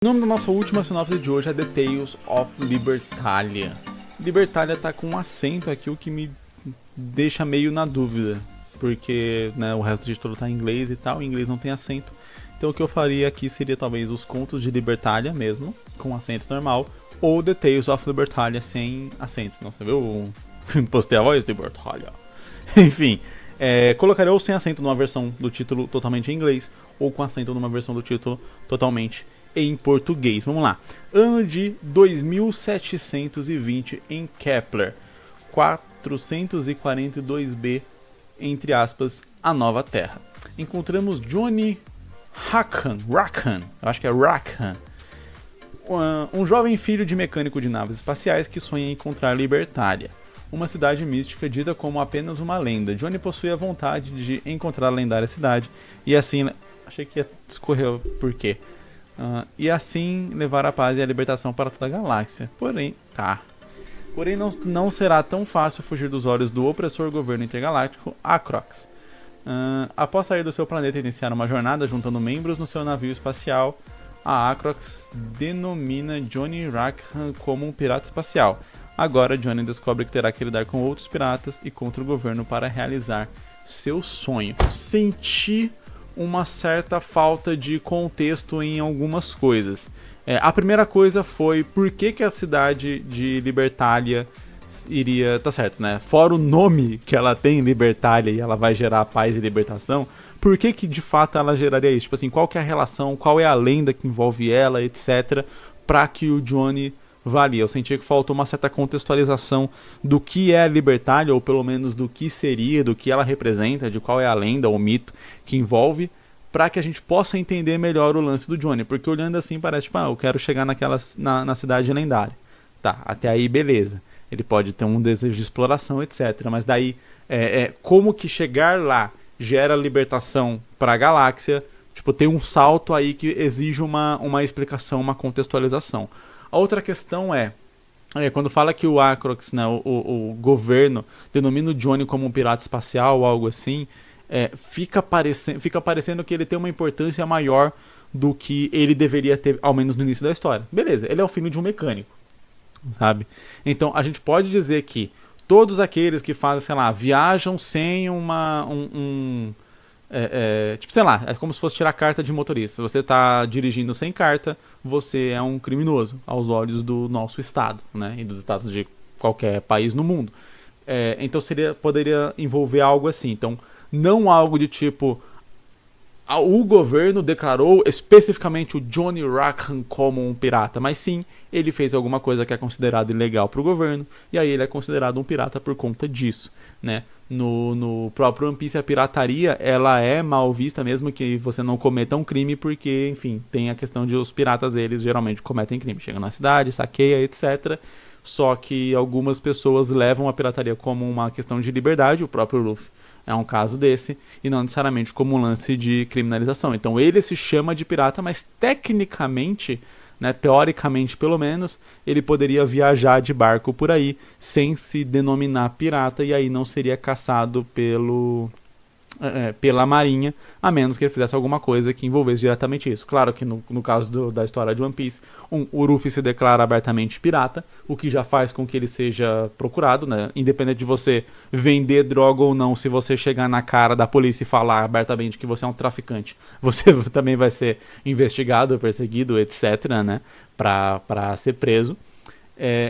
O nome da nossa última sinopse de hoje é The Tales of Libertalia. Libertalia tá com um acento aqui, o que me deixa meio na dúvida, porque né, o resto do título tá em inglês e tal, em inglês não tem acento. Então o que eu faria aqui seria talvez os contos de Libertalia mesmo, com acento normal, ou The Tales of Libertalia sem acentos. Nossa, viu? Postei a voz? Libertalia. Enfim, colocaria ou sem acento numa versão do título totalmente em inglês, ou com acento numa versão do título totalmente em português. Vamos lá. Ano de 2720 em Kepler. 442b, entre aspas, a nova Terra. Encontramos Johnny Rackham, eu acho que é Rackham, um jovem filho de mecânico de naves espaciais que sonha em encontrar Libertalia, uma cidade mística dita como apenas uma lenda. Johnny possui a vontade de encontrar a lendária cidade e assim... Achei que ia escorrer por quê. E assim levar a paz e a libertação para toda a galáxia. Porém não será tão fácil fugir dos olhos do opressor governo intergaláctico, Acrox. Após sair do seu planeta e iniciar uma jornada juntando membros no seu navio espacial, a Acrox denomina Johnny Rackham como um pirata espacial. Agora Johnny descobre que terá que lidar com outros piratas e contra o governo para realizar seu sonho. Senti uma certa falta de contexto em algumas coisas. A primeira coisa foi por que a cidade de Libertalia iria... Tá certo, né? Fora o nome que ela tem, Libertalia, e ela vai gerar paz e libertação, por que de fato ela geraria isso? Tipo assim, qual que é a relação, qual é a lenda que envolve ela, etc, pra que o Johnny valia? Eu senti que faltou uma certa contextualização do que é a Libertalia, ou pelo menos do que seria, do que ela representa, de qual é a lenda ou mito que envolve, para que a gente possa entender melhor o lance do Johnny. Porque olhando assim parece tipo, eu quero chegar na cidade lendária. Tá, até aí beleza. Ele pode ter um desejo de exploração, etc. Mas daí, como que chegar lá gera libertação para a galáxia? Tipo, tem um salto aí que exige uma explicação, uma contextualização. A outra questão quando fala que o Acrox, né, o governo, denomina o Johnny como um pirata espacial ou algo assim, fica parecendo que ele tem uma importância maior do que ele deveria ter, ao menos no início da história. Beleza, ele é o filho de um mecânico, sabe? Então a gente pode dizer que todos aqueles que fazem, sei lá, viajam sem tipo, sei lá, é como se fosse tirar carta de motorista. Se você está dirigindo sem carta, você é um criminoso aos olhos do nosso estado, né? E dos estados de qualquer país no mundo. Então poderia envolver algo assim. Então, não algo de tipo, o governo declarou especificamente o Johnny Rackham como um pirata, mas sim, ele fez alguma coisa que é considerada ilegal para o governo, e aí ele é considerado um pirata por conta disso, né? No próprio One Piece, a pirataria, ela é mal vista, mesmo que você não cometa um crime, porque, enfim, tem a questão de os piratas, eles geralmente cometem crime, chegam na cidade, saqueia, etc. Só que algumas pessoas levam a pirataria como uma questão de liberdade, o próprio Luffy é um caso desse, e não necessariamente como um lance de criminalização. Então ele se chama de pirata, mas tecnicamente, né, teoricamente pelo menos, ele poderia viajar de barco por aí sem se denominar pirata, e aí não seria caçado pela marinha, a menos que ele fizesse alguma coisa que envolvesse diretamente isso. Claro que no caso da história de One Piece, o Luffy se declara abertamente pirata, o que já faz com que ele seja procurado, né? Independente de você vender droga ou não, se você chegar na cara da polícia e falar abertamente que você é um traficante, você também vai ser investigado, perseguido, etc, né? Pra ser preso.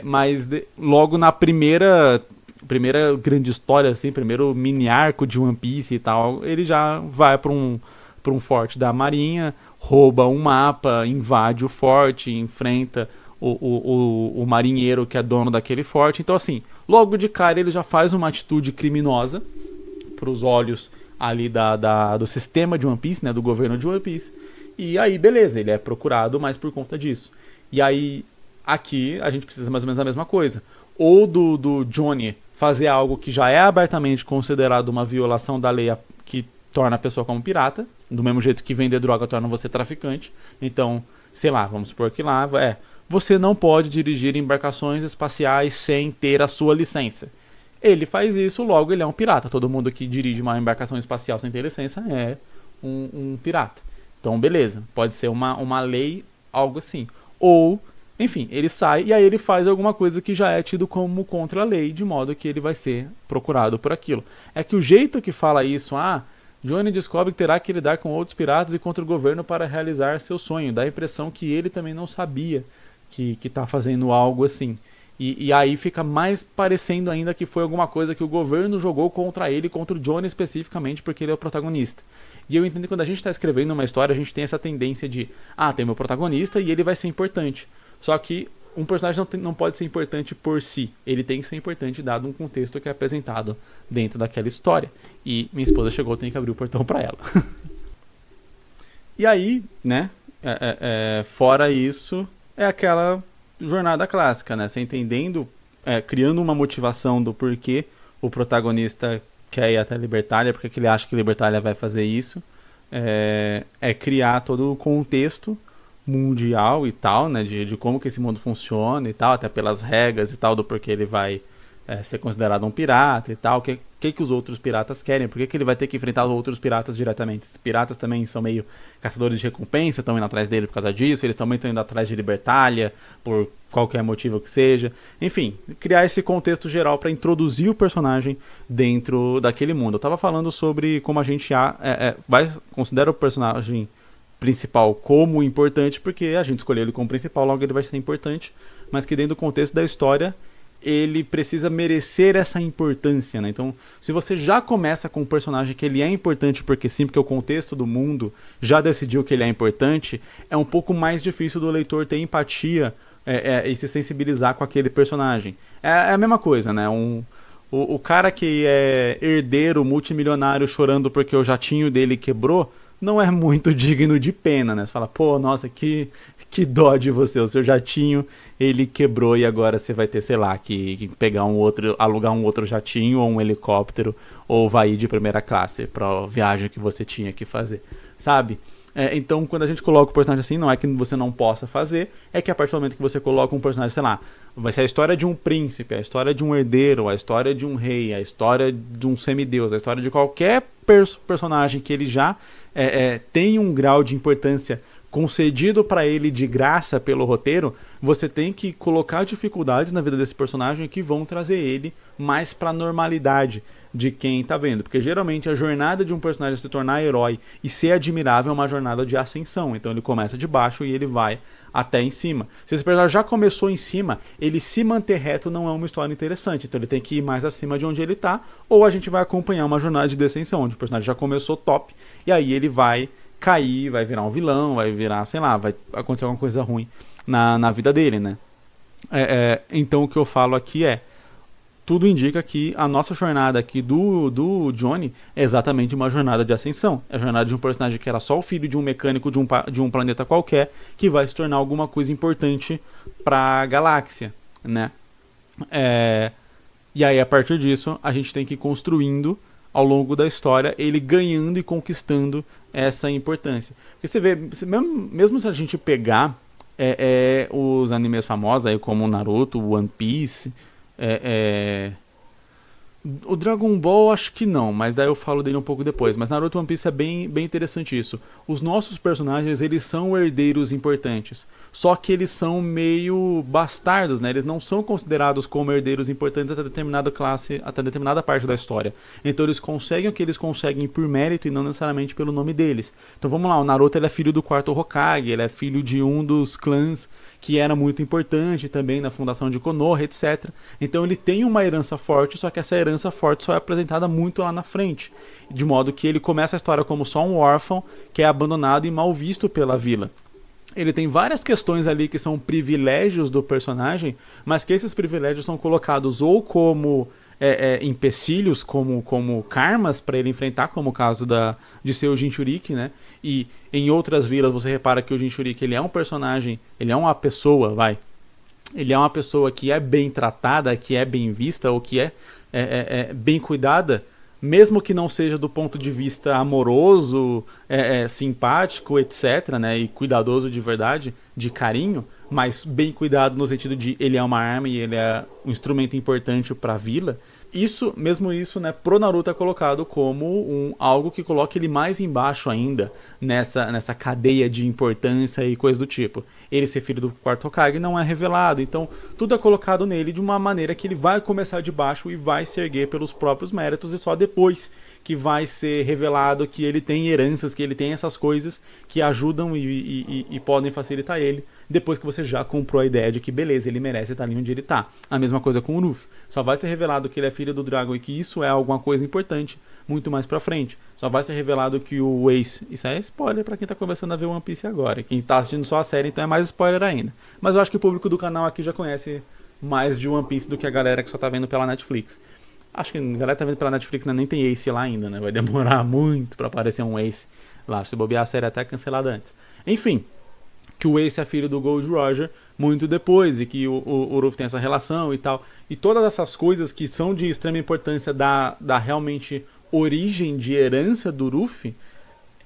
Mas logo na primeira grande história, assim, primeiro mini arco de One Piece e tal, ele já vai para um forte da marinha, rouba um mapa, invade o forte, enfrenta o marinheiro que é dono daquele forte. Então, assim, logo de cara ele já faz uma atitude criminosa para os olhos ali do sistema de One Piece, né, do governo de One Piece. E aí, beleza, ele é procurado mais por conta disso. E aí, aqui, a gente precisa mais ou menos da mesma coisa. Ou do Johnny fazer algo que já é abertamente considerado uma violação da lei que torna a pessoa como pirata, do mesmo jeito que vender droga torna você traficante. Então, sei lá, vamos supor que lá você não pode dirigir embarcações espaciais sem ter a sua licença. Ele faz isso, logo ele é um pirata. Todo mundo que dirige uma embarcação espacial sem ter licença é um pirata. Então, beleza, pode ser uma lei algo assim. Ou, enfim, ele sai e aí ele faz alguma coisa que já é tido como contra a lei, de modo que ele vai ser procurado por aquilo. É que o jeito que fala isso, Johnny descobre que terá que lidar com outros piratas e contra o governo para realizar seu sonho. Dá a impressão que ele também não sabia que tá fazendo algo assim. E aí fica mais parecendo ainda que foi alguma coisa que o governo jogou contra ele, contra o Johnny especificamente, porque ele é o protagonista. E eu entendo que quando a gente está escrevendo uma história, a gente tem essa tendência de, tem meu protagonista e ele vai ser importante. Só que um personagem não pode ser importante por si. Ele tem que ser importante dado um contexto que é apresentado dentro daquela história. E minha esposa chegou, eu tenho que abrir o portão para ela. E aí, né, fora isso, é aquela jornada clássica, né? Você entendendo, criando uma motivação do porquê o protagonista quer ir até Libertália, porque ele acha que Libertália vai fazer isso. Criar todo o contexto mundial e tal, né? De como que esse mundo funciona e tal, até pelas regras e tal, do porquê ele vai ser considerado um pirata e tal, o que os outros piratas querem, por que ele vai ter que enfrentar os outros piratas diretamente. Os piratas também são meio caçadores de recompensa, estão indo atrás dele por causa disso, eles também estão indo atrás de Libertália, por qualquer motivo que seja. Enfim, criar esse contexto geral para introduzir o personagem dentro daquele mundo. Eu tava falando sobre como a gente considera o personagem principal como importante, porque a gente escolheu ele como principal, logo ele vai ser importante, mas que dentro do contexto da história ele precisa merecer essa importância, né? Então, se você já começa com um personagem que ele é importante porque sim, porque o contexto do mundo já decidiu que ele é importante, é um pouco mais difícil do leitor ter empatia e se sensibilizar com aquele personagem. É a mesma coisa, né? O cara que é herdeiro multimilionário chorando porque o jatinho dele quebrou, não é muito digno de pena, né? Você fala, pô, nossa, que dó de você, o seu jatinho, ele quebrou e agora você vai ter, sei lá, que pegar alugar um outro jatinho ou um helicóptero, ou vai ir de primeira classe pra viagem que você tinha que fazer, sabe? Então, quando a gente coloca o personagem assim, não é que você não possa fazer, é que a partir do momento que você coloca um personagem, sei lá, vai ser a história de um príncipe, a história de um herdeiro, a história de um rei, a história de um semideus, a história de qualquer personagem que ele já tem um grau de importância concedido para ele de graça pelo roteiro, você tem que colocar dificuldades na vida desse personagem que vão trazer ele mais para a normalidade de quem tá vendo, porque geralmente a jornada de um personagem se tornar herói e ser admirável é uma jornada de ascensão, então ele começa de baixo e ele vai até em cima. Se esse personagem já começou em cima, ele se manter reto não é uma história interessante, então ele tem que ir mais acima de onde ele tá, ou a gente vai acompanhar uma jornada de descensão, onde o personagem já começou top, e aí ele vai cair, vai virar um vilão, vai virar, sei lá, vai acontecer alguma coisa ruim na vida dele, né? Então o que eu falo aqui tudo indica que a nossa jornada aqui do Johnny é exatamente uma jornada de ascensão. É a jornada de um personagem que era só o filho de um mecânico de um planeta qualquer, que vai se tornar alguma coisa importante para a galáxia, né? E aí, a partir disso, a gente tem que ir construindo, ao longo da história, ele ganhando e conquistando essa importância. Porque você vê, mesmo se a gente pegar os animes famosos, aí, como Naruto, One Piece... O Dragon Ball acho que não, mas daí eu falo dele um pouco depois. Mas Naruto e One Piece é bem interessante isso. Os nossos personagens, eles são herdeiros importantes, só que eles são meio bastardos, né? Eles não são considerados como herdeiros importantes até determinada classe, até determinada parte da história. Então eles conseguem o que eles conseguem por mérito e não necessariamente pelo nome deles. Então vamos lá, o Naruto ele é filho do quarto Hokage, ele é filho de um dos clãs que era muito importante também na fundação de Konoha, etc. Então ele tem uma herança forte, só que essa herança forte só é apresentada muito lá na frente. De modo que ele começa a história como só um órfão que é abandonado e mal visto pela vila. Ele tem várias questões ali que são privilégios do personagem, mas que esses privilégios são colocados ou como empecilhos, como karmas para ele enfrentar, como o caso de ser o Jinchuriki, né? E em outras vilas você repara que o Jinchuriki ele é um personagem, ele é uma pessoa, ele é uma pessoa que é bem tratada, que é bem vista ou que é bem cuidada, mesmo que não seja do ponto de vista amoroso, simpático, etc, né, e cuidadoso de verdade, de carinho, mas bem cuidado no sentido de ele é uma arma e ele é um instrumento importante para a vila. Mesmo isso, né, pro Naruto é colocado como algo que coloca ele mais embaixo ainda nessa cadeia de importância e coisa do tipo. Ele ser filho do quarto Hokage não é revelado, então tudo é colocado nele de uma maneira que ele vai começar de baixo e vai se erguer pelos próprios méritos, e só depois que vai ser revelado que ele tem heranças, que ele tem essas coisas que ajudam e podem facilitar ele, depois que você já comprou a ideia de que beleza, ele merece estar ali onde ele tá. A mesma coisa com o Luffy. Só vai ser revelado que ele é filho do Dragon e que isso é alguma coisa importante muito mais pra frente. Só vai ser revelado que o Ace... Isso é spoiler pra quem tá começando a ver One Piece agora. Quem tá assistindo só a série, então é mais spoiler ainda. Mas eu acho que o público do canal aqui já conhece mais de One Piece do que a galera que só tá vendo pela Netflix. Acho que a galera tá vendo pela Netflix, né? Nem tem Ace lá ainda, né? Vai demorar muito pra aparecer um Ace lá. Se bobear, a série até cancelada antes. Enfim, que o Ace é filho do Gold Roger muito depois, e que o Luffy tem essa relação e tal. E todas essas coisas que são de extrema importância da realmente origem de herança do Luffy,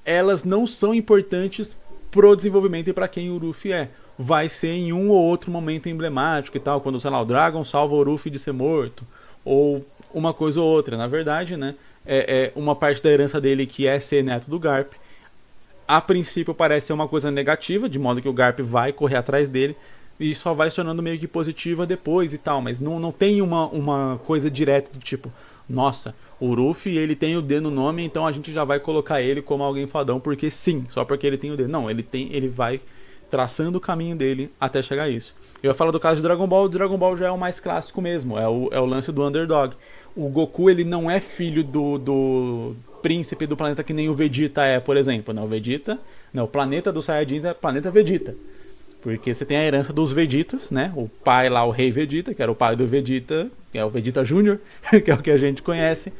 elas não são importantes pro desenvolvimento e pra quem o Luffy é. Vai ser em um ou outro momento emblemático e tal, quando, sei lá, o Dragon salva o Luffy de ser morto, ou uma coisa ou outra. Na verdade, né, é uma parte da herança dele que é ser neto do Garp. A princípio parece ser uma coisa negativa, de modo que o Garp vai correr atrás dele e só vai se tornando meio que positiva depois e tal, mas não tem uma coisa direta do tipo, nossa, o Luffy ele tem o D no nome, então a gente já vai colocar ele como alguém fodão porque sim, só porque ele tem o D. Não, ele vai traçando o caminho dele até chegar a isso. Eu ia falar do caso de Dragon Ball. O Dragon Ball já é o mais clássico mesmo, é o lance do underdog. O Goku ele não é filho do príncipe do planeta que nem o Vegeta é, por exemplo. Não, o Vegeta, não, o planeta dos Saiyajins é o planeta Vegeta. Porque você tem a herança dos Vegetas, né? O pai lá, o rei Vegeta, que era o pai do Vegeta, que é o Vegeta Júnior, que é o que a gente conhece.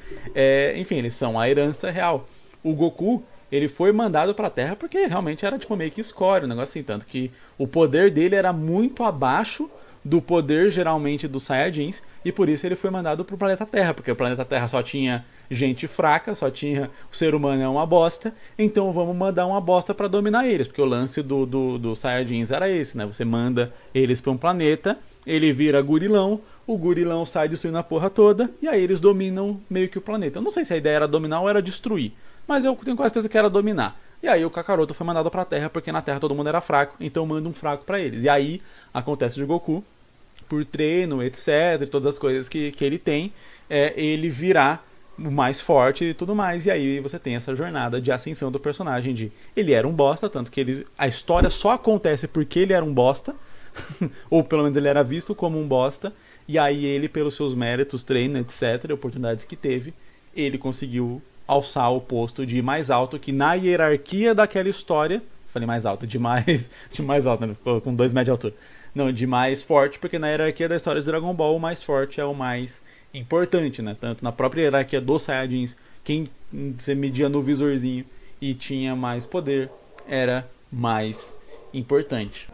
Enfim, eles são a herança real. O Goku, ele foi mandado pra Terra porque realmente era tipo meio que escória, um negócio assim. Tanto que o poder dele era muito abaixo do poder geralmente dos Saiyajins, e por isso ele foi mandado pro planeta Terra, porque o planeta Terra só tinha gente fraca, só tinha o ser humano é uma bosta, então vamos mandar uma bosta pra dominar eles, porque o lance do Saiyajins era esse, né? Você manda eles pra um planeta, ele vira gurilão, o gurilão sai destruindo a porra toda, e aí eles dominam meio que o planeta. Eu não sei se a ideia era dominar ou era destruir, mas eu tenho quase certeza que era dominar. E aí o Kakaroto foi mandado pra Terra, porque na Terra todo mundo era fraco, então manda um fraco pra eles. E aí acontece de Goku, por treino, etc, todas as coisas que ele tem, ele virar o mais forte e tudo mais. E aí você tem essa jornada de ascensão do personagem de ele era um bosta, tanto que a história só acontece porque ele era um bosta, ou pelo menos ele era visto como um bosta, e aí ele, pelos seus méritos, treino, etc, oportunidades que teve, ele conseguiu alçar o posto de mais alto, que na hierarquia daquela história, falei mais alto, de mais alto, né? Ficou com 2 metros de altura. Não, de mais forte, porque na hierarquia da história de Dragon Ball, o mais forte é o mais importante, né? Tanto na própria hierarquia dos Saiyajins, quem você media no visorzinho e tinha mais poder era mais importante.